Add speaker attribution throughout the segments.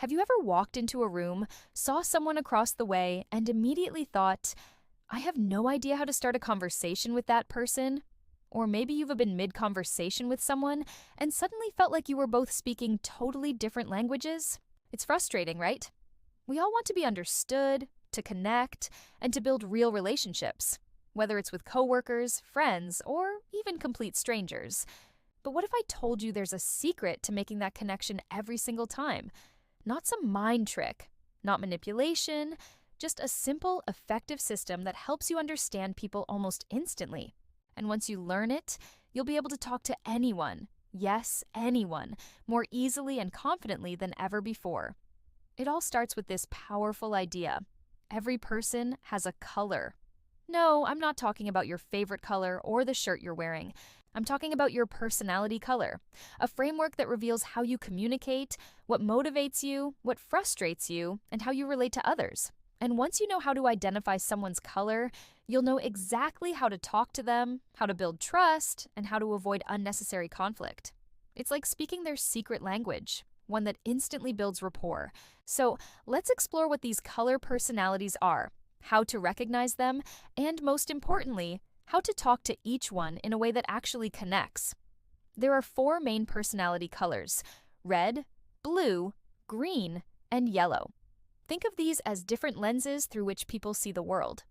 Speaker 1: Have you ever walked into a room, saw someone across the way, and immediately thought, I have no idea how to start a conversation with that person? Or maybe you've been mid-conversation with someone and suddenly felt like you were both speaking totally different languages? It's frustrating, right? We all want to be understood, to connect, and to build real relationships, whether it's with coworkers, friends, or even complete strangers. But what if I told you there's a secret to making that connection every single time? Not some mind trick, not manipulation, just a simple, effective system that helps you understand people almost instantly. And once you learn it, you'll be able to talk to anyone, yes, anyone, more easily and confidently than ever before. It all starts with this powerful idea. Every person has a color. No, I'm not talking about your favorite color or the shirt you're wearing. I'm talking about your personality color, a framework that reveals how you communicate, what motivates you, what frustrates you, and how you relate to others. And once you know how to identify someone's color, you'll know exactly how to talk to them, how to build trust, and how to avoid unnecessary conflict. It's like speaking their secret language, one that instantly builds rapport. So let's explore what these color personalities are, how to recognize them, and most importantly, how to talk to each one in a way that actually connects. There are 4 main personality colors: red, blue, green, and yellow. Think of these as different lenses through which people see the world.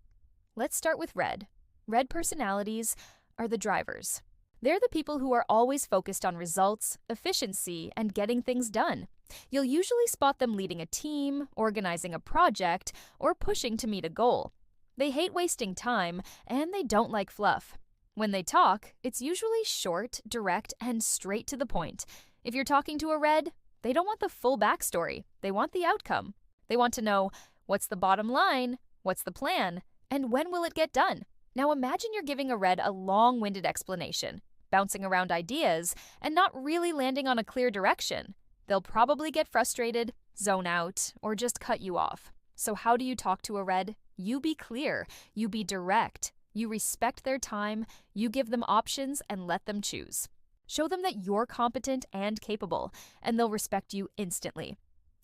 Speaker 1: Let's start with red. Red personalities are the drivers. They're the people who are always focused on results, efficiency, and getting things done. You'll usually spot them leading a team, organizing a project, or pushing to meet a goal. They hate wasting time, and they don't like fluff. When they talk, it's usually short, direct, and straight to the point. If you're talking to a red, they don't want the full backstory. They want the outcome. They want to know, what's the bottom line, what's the plan, and when will it get done? Now imagine you're giving a red a long-winded explanation, bouncing around ideas, and not really landing on a clear direction. They'll probably get frustrated, zone out, or just cut you off. So how do you talk to a red? You be clear, you be direct, you respect their time, you give them options and let them choose. Show them that you're competent and capable, and they'll respect you instantly.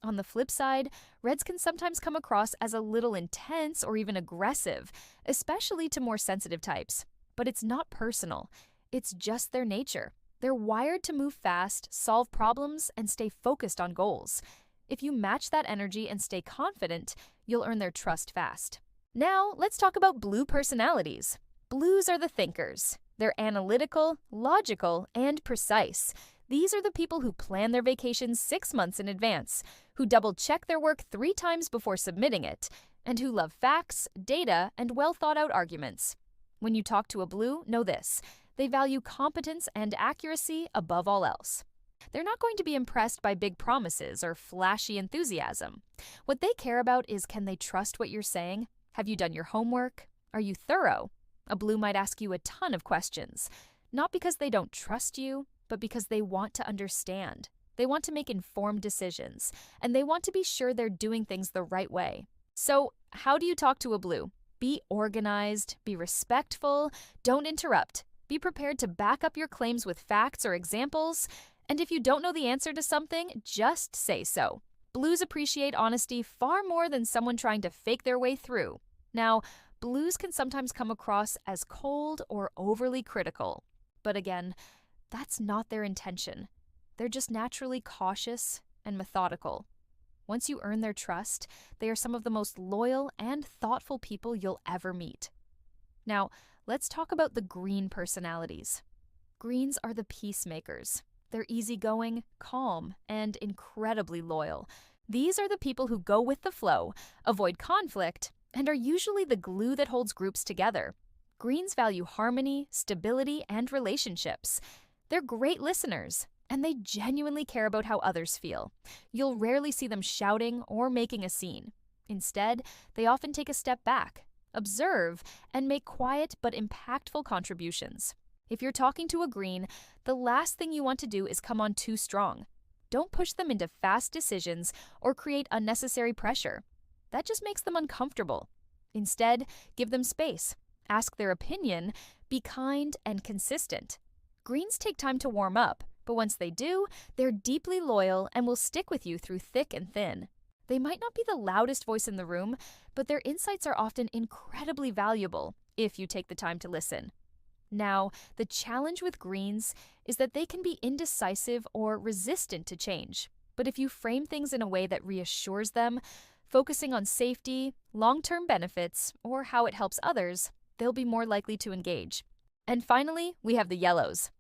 Speaker 1: On the flip side, reds can sometimes come across as a little intense or even aggressive, especially to more sensitive types. But it's not personal. It's just their nature. They're wired to move fast, solve problems, and stay focused on goals. If you match that energy and stay confident, you'll earn their trust fast. Now, let's talk about blue personalities. Blues are the thinkers. They're analytical, logical, and precise. These are the people who plan their vacations 6 months in advance, who double-check their work 3 times before submitting it, and who love facts, data, and well-thought-out arguments. When you talk to a blue, know this: they value competence and accuracy above all else. They're not going to be impressed by big promises or flashy enthusiasm. What they care about is, can they trust what you're saying? Have you done your homework? Are you thorough? A blue might ask you a ton of questions, not because they don't trust you, but because they want to understand. They want to make informed decisions, and they want to be sure they're doing things the right way. So, how do you talk to a blue? Be organized, be respectful, don't interrupt. Be prepared to back up your claims with facts or examples, and if you don't know the answer to something, just say so. Blues appreciate honesty far more than someone trying to fake their way through. Now, blues can sometimes come across as cold or overly critical. But again, that's not their intention. They're just naturally cautious and methodical. Once you earn their trust, they are some of the most loyal and thoughtful people you'll ever meet. Now, let's talk about the green personalities. Greens are the peacemakers. They're easygoing, calm, and incredibly loyal. These are the people who go with the flow, avoid conflict, and are usually the glue that holds groups together. Greens value harmony, stability, and relationships. They're great listeners, and they genuinely care about how others feel. You'll rarely see them shouting or making a scene. Instead, they often take a step back, observe, and make quiet but impactful contributions. If you're talking to a green, the last thing you want to do is come on too strong. Don't push them into fast decisions or create unnecessary pressure. That just makes them uncomfortable. Instead, give them space. Ask their opinion, be kind and consistent. Greens take time to warm up, But once they do, they're deeply loyal and will stick with you through thick and thin. They might not be the loudest voice in the room, but their insights are often incredibly valuable if you take the time to listen. Now, the challenge with greens is that they can be indecisive or resistant to change. But if you frame things in a way that reassures them, focusing on safety, long-term benefits, or how it helps others, they'll be more likely to engage. And finally, we have the yellows.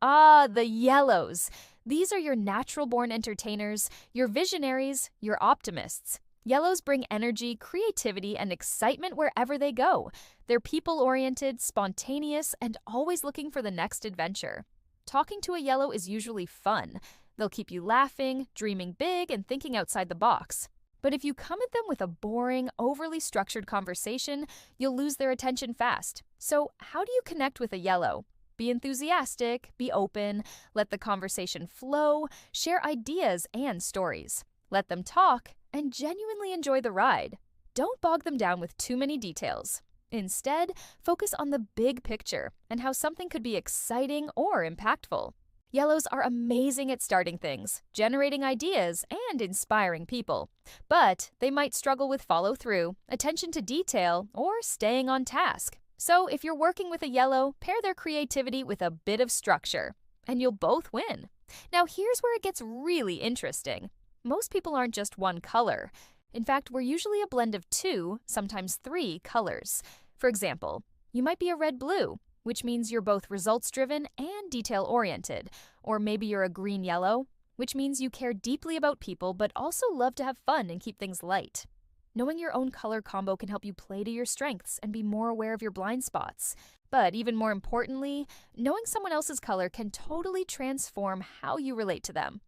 Speaker 1: Ah, the yellows! These are your natural-born entertainers, your visionaries, your optimists. Yellows bring energy, creativity, and excitement wherever they go. They're people-oriented, spontaneous, and always looking for the next adventure. Talking to a yellow is usually fun. They'll keep you laughing, dreaming big, and thinking outside the box. But if you come at them with a boring, overly structured conversation, you'll lose their attention fast. So how do you connect with a yellow? Be enthusiastic, be open, let the conversation flow, share ideas and stories. Let them talk, and genuinely enjoy the ride. Don't bog them down with too many details. Instead, focus on the big picture and how something could be exciting or impactful. Yellows are amazing at starting things, generating ideas, and inspiring people. But they might struggle with follow-through, attention to detail, or staying on task. So if you're working with a yellow, pair their creativity with a bit of structure, and you'll both win. Now here's where it gets really interesting. Most people aren't just one color. In fact, we're usually a blend of 2, sometimes 3 colors. For example, you might be a red-blue, which means you're both results-driven and detail-oriented. Or maybe you're a green-yellow, which means you care deeply about people but also love to have fun and keep things light. Knowing your own color combo can help you play to your strengths and be more aware of your blind spots. But even more importantly, knowing someone else's color can totally transform how you relate to them.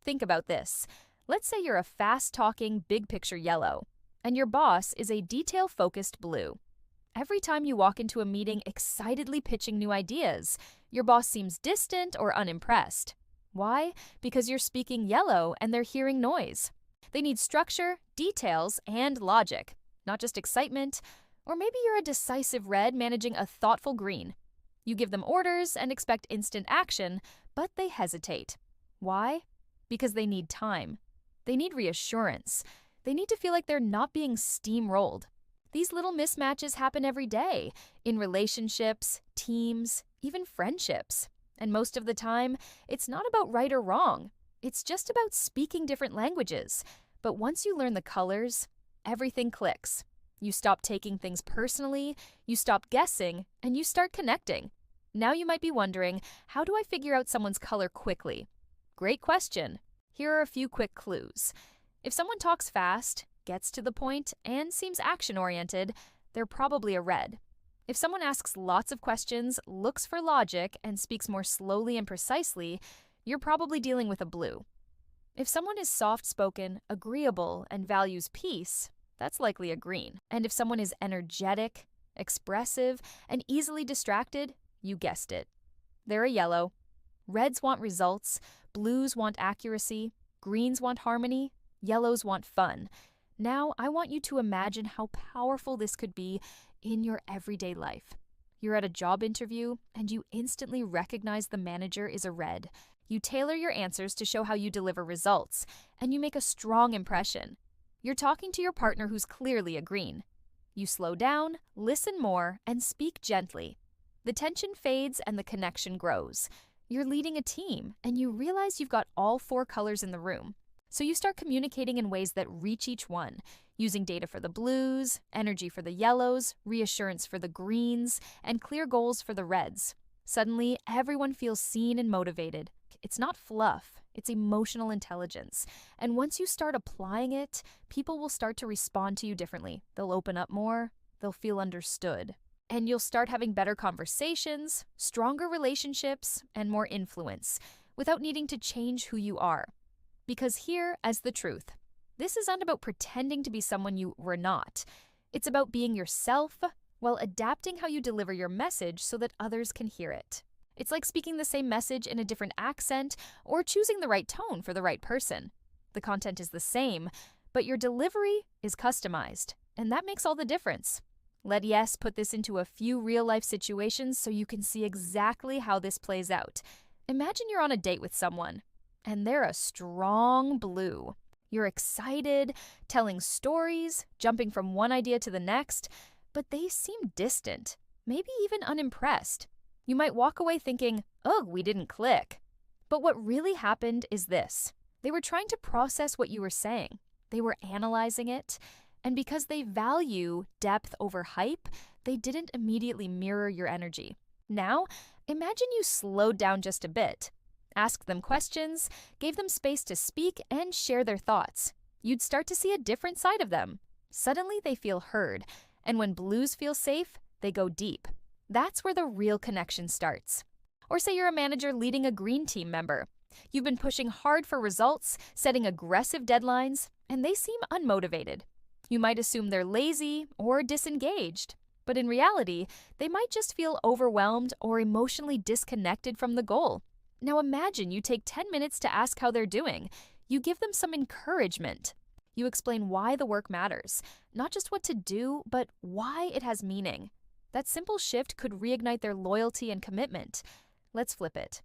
Speaker 1: Think about this. Let's say you're a fast-talking, big-picture yellow, and your boss is a detail-focused blue. Every time you walk into a meeting excitedly pitching new ideas, your boss seems distant or unimpressed. Why? Because you're speaking yellow and they're hearing noise. They need structure, details, and logic, not just excitement. Or maybe you're a decisive red managing a thoughtful green. You give them orders and expect instant action, but they hesitate. Why? Because they need time. They need reassurance. They need to feel like they're not being steamrolled. These little mismatches happen every day, in relationships, teams, even friendships. And most of the time, it's not about right or wrong. It's just about speaking different languages. But once you learn the colors, everything clicks. You stop taking things personally, you stop guessing, and you start connecting. Now you might be wondering, how do I figure out someone's color quickly? Great question. Here are a few quick clues. If someone talks fast, gets to the point, and seems action-oriented, they're probably a red. If someone asks lots of questions, looks for logic, and speaks more slowly and precisely, you're probably dealing with a blue. If someone is soft-spoken, agreeable, and values peace, that's likely a green. And if someone is energetic, expressive, and easily distracted, you guessed it. They're a yellow. Reds want results, blues want accuracy, greens want harmony, yellows want fun. Now, I want you to imagine how powerful this could be in your everyday life. You're at a job interview, and you instantly recognize the manager is a red. You tailor your answers to show how you deliver results, and you make a strong impression. You're talking to your partner who's clearly a green. You slow down, listen more, and speak gently. The tension fades and the connection grows. You're leading a team, and you realize you've got all 4 colors in the room. So you start communicating in ways that reach each one, using data for the blues, energy for the yellows, reassurance for the greens, and clear goals for the reds. Suddenly, everyone feels seen and motivated. It's not fluff, it's emotional intelligence. And once you start applying it, people will start to respond to you differently. They'll open up more, they'll feel understood. And you'll start having better conversations, stronger relationships, and more influence, without needing to change who you are. Because here is the truth. This isn't about pretending to be someone you were not. It's about being yourself while adapting how you deliver your message so that others can hear it. It's like speaking the same message in a different accent or choosing the right tone for the right person. The content is the same, but your delivery is customized, and that makes all the difference. Let Yes put this into a few real-life situations so you can see exactly how this plays out. Imagine you're on a date with someone, and they're a strong blue. You're excited, telling stories, jumping from one idea to the next, but they seem distant, maybe even unimpressed. You might walk away thinking, "Oh, we didn't click." But what really happened is this. They were trying to process what you were saying. They were analyzing it, and because they value depth over hype, they didn't immediately mirror your energy. Now, imagine you slowed down just a bit, asked them questions, gave them space to speak and share their thoughts. You'd start to see a different side of them. Suddenly they feel heard, and when blues feel safe, they go deep. That's where the real connection starts. Or say you're a manager leading a green team member. You've been pushing hard for results, setting aggressive deadlines, and they seem unmotivated. You might assume they're lazy or disengaged, but in reality, they might just feel overwhelmed or emotionally disconnected from the goal. Now imagine you take 10 minutes to ask how they're doing. You give them some encouragement. You explain why the work matters, not just what to do, but why it has meaning. That simple shift could reignite their loyalty and commitment. Let's flip it.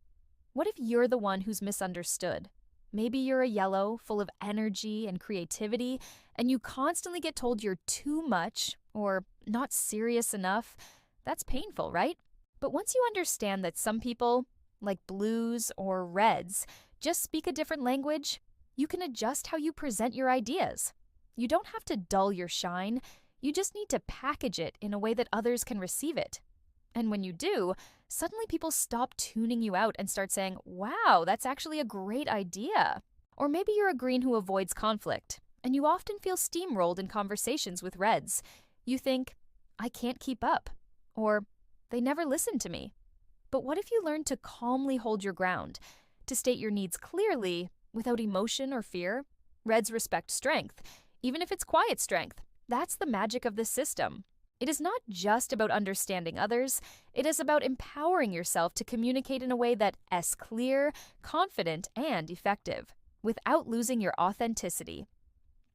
Speaker 1: What if you're the one who's misunderstood? Maybe you're a yellow, full of energy and creativity, and you constantly get told you're too much or not serious enough. That's painful, right? But once you understand that some people, like blues or reds, just speak a different language, you can adjust how you present your ideas. You don't have to dull your shine. You just need to package it in a way that others can receive it. And when you do, suddenly people stop tuning you out and start saying, "Wow, that's actually a great idea." Or maybe you're a green who avoids conflict, and you often feel steamrolled in conversations with reds. You think, "I can't keep up," or "they never listen to me." But what if you learn to calmly hold your ground, to state your needs clearly without emotion or fear? Reds respect strength, even if it's quiet strength. That's the magic of this system. It is not just about understanding others, it is about empowering yourself to communicate in a way that is clear, confident, and effective, without losing your authenticity.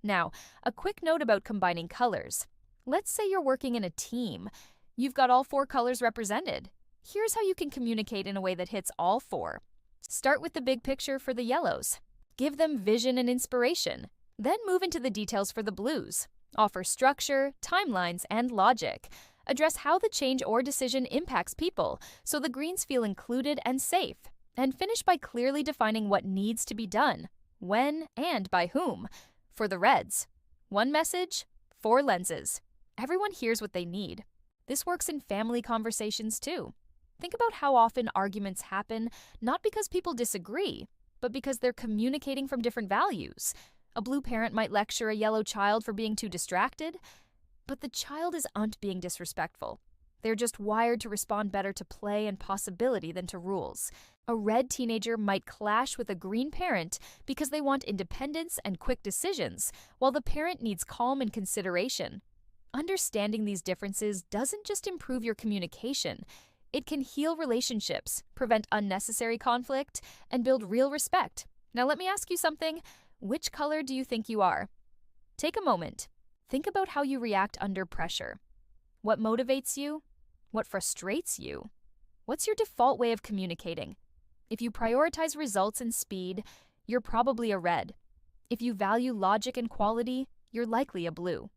Speaker 1: Now, a quick note about combining colors. Let's say you're working in a team. You've got all 4 colors represented. Here's how you can communicate in a way that hits all 4. Start with the big picture for the yellows. Give them vision and inspiration. Then move into the details for the blues. Offer structure, timelines, and logic. Address how the change or decision impacts people, so the greens feel included and safe. And finish by clearly defining what needs to be done, when, and by whom. For the reds, 1 message, 4 lenses. Everyone hears what they need. This works in family conversations too. Think about how often arguments happen, not because people disagree, but because they're communicating from different values. A blue parent might lecture a yellow child for being too distracted, but the child isn't being disrespectful. They're just wired to respond better to play and possibility than to rules. A red teenager might clash with a green parent because they want independence and quick decisions, while the parent needs calm and consideration. Understanding these differences doesn't just improve your communication, it can heal relationships, prevent unnecessary conflict, and build real respect. Now let me ask you something. Which color do you think you are? Take a moment. Think about how you react under pressure. What motivates you? What frustrates you? What's your default way of communicating? If you prioritize results and speed, you're probably a red. If you value logic and quality, you're likely a blue.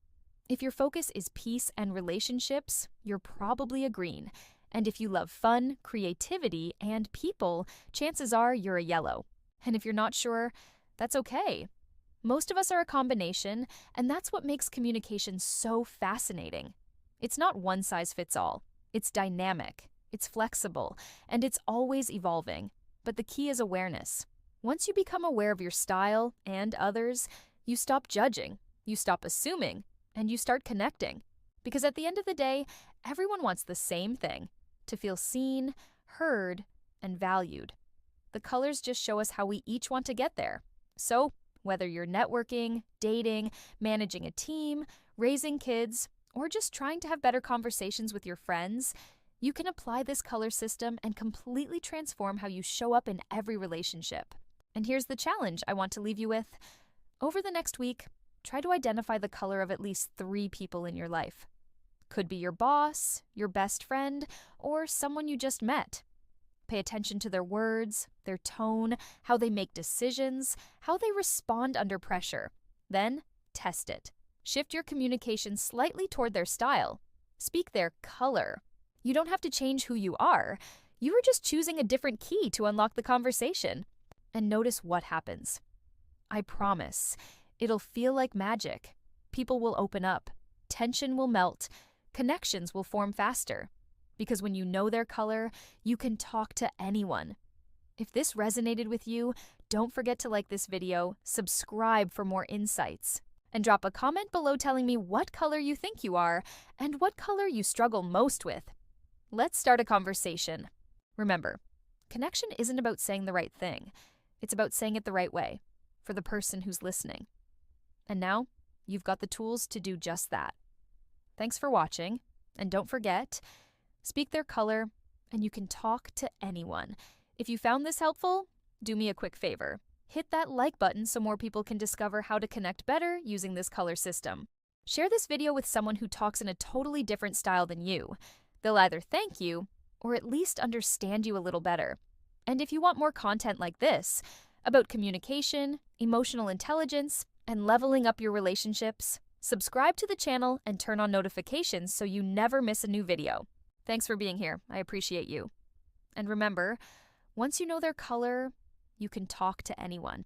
Speaker 1: If your focus is peace and relationships, you're probably a green. And if you love fun, creativity, and people, chances are you're a yellow. And if you're not sure, that's okay. Most of us are a combination, and that's what makes communication so fascinating. It's not one size fits all. It's dynamic, it's flexible, and it's always evolving. But the key is awareness. Once you become aware of your style and others, you stop judging, you stop assuming, and you start connecting. Because at the end of the day, everyone wants the same thing: to feel seen, heard, and valued. The colors just show us how we each want to get there. So, whether you're networking, dating, managing a team, raising kids, or just trying to have better conversations with your friends, you can apply this color system and completely transform how you show up in every relationship. And here's the challenge I want to leave you with. Over the next week, try to identify the color of at least 3 people in your life. Could be your boss, your best friend, or someone you just met. Pay attention to their words, their tone, how they make decisions, how they respond under pressure. Then, test it. Shift your communication slightly toward their style. Speak their color. You don't have to change who you are. You are just choosing a different key to unlock the conversation. And notice what happens. I promise, it'll feel like magic. People will open up. Tension will melt. Connections will form faster. Because when you know their color, you can talk to anyone. If this resonated with you, don't forget to like this video, subscribe for more insights, and drop a comment below telling me what color you think you are and what color you struggle most with. Let's start a conversation. Remember, connection isn't about saying the right thing. It's about saying it the right way, for the person who's listening. And now, you've got the tools to do just that. Thanks for watching, and don't forget, speak their color, and you can talk to anyone. If you found this helpful, do me a quick favor. Hit that like button so more people can discover how to connect better using this color system. Share this video with someone who talks in a totally different style than you. They'll either thank you, or at least understand you a little better. And if you want more content like this, about communication, emotional intelligence, and leveling up your relationships, subscribe to the channel and turn on notifications so you never miss a new video. Thanks for being here. I appreciate you. And remember, once you know their color, you can talk to anyone.